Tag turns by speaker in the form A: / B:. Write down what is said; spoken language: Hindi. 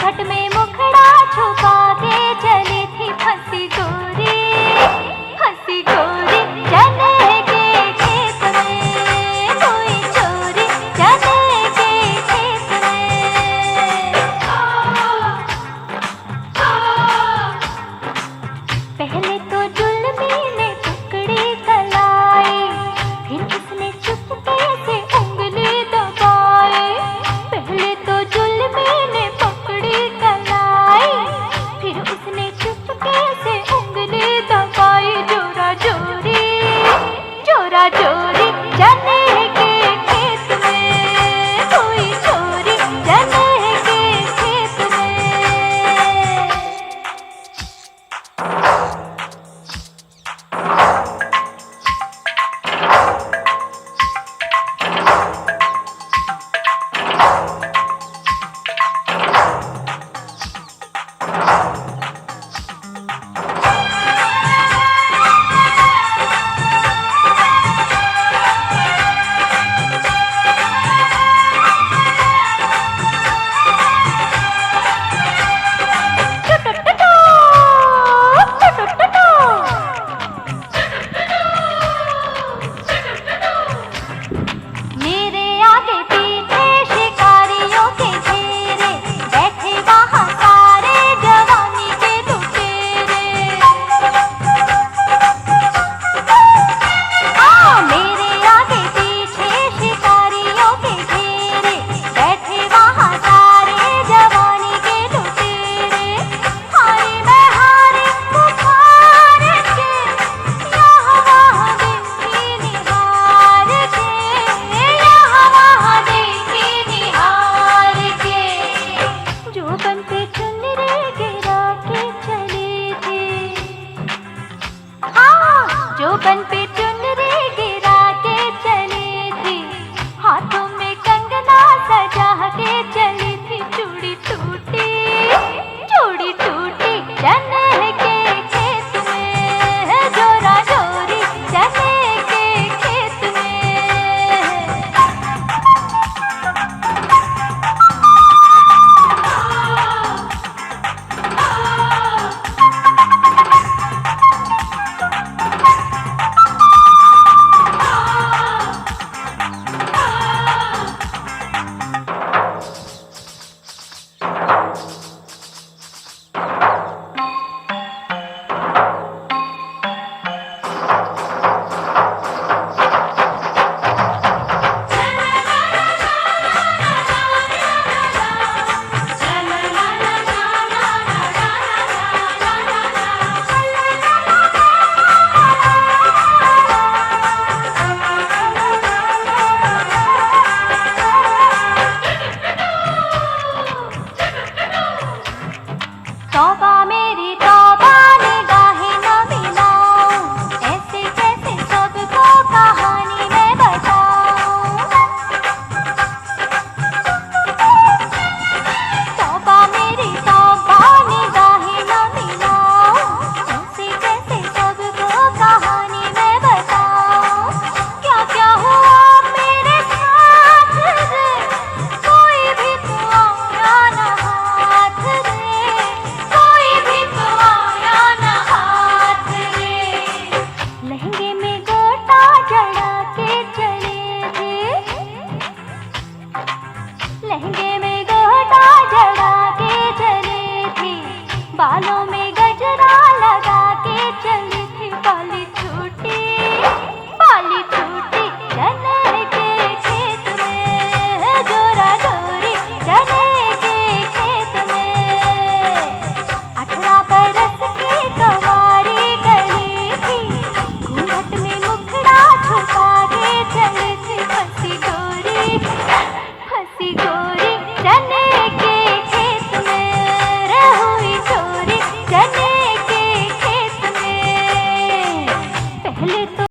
A: घूंघट में मुखड़ा छुपा के चली थी फंसी गोरी, फंसी गोरी चने के खेत में, कोई चोरी चने के खेत में। पहले तो जुल्मी ने पकड़ी कलाई, फिर उसने चुपके से उंगली दबाई। पहले तो जुल्मी ने पकड़ी कलाई, फिर उसने चुपके से उंगली दबाई। जोरा जोरी, जोरा जोरी चने के खेत में, कोई चोरी चने के खेत में। मेरे आगे पीछे शिकारियों के घेरे, बैठे वहाँ सारे जवानी के लुटेरे। हाँ, मेरे आगे पीछे शिकारियों के घेरे, बैठे वहाँ सारे जवानी के लुटेरे। हारी मैं हारी पुकार के, यहाँ वहाँ देखी निहार के, यहाँ वहाँ देखी निहार के। जो बन पे चुनरी गिरा के चली थी, हाँ, जो बन पे चुनरी गिरा के चली थी, हाथों में कंगना सजा के चली थी। चूड़ी टूटी, चूड़ी टूटी चने के खेत में, जोरा जोरी चने के खेत में।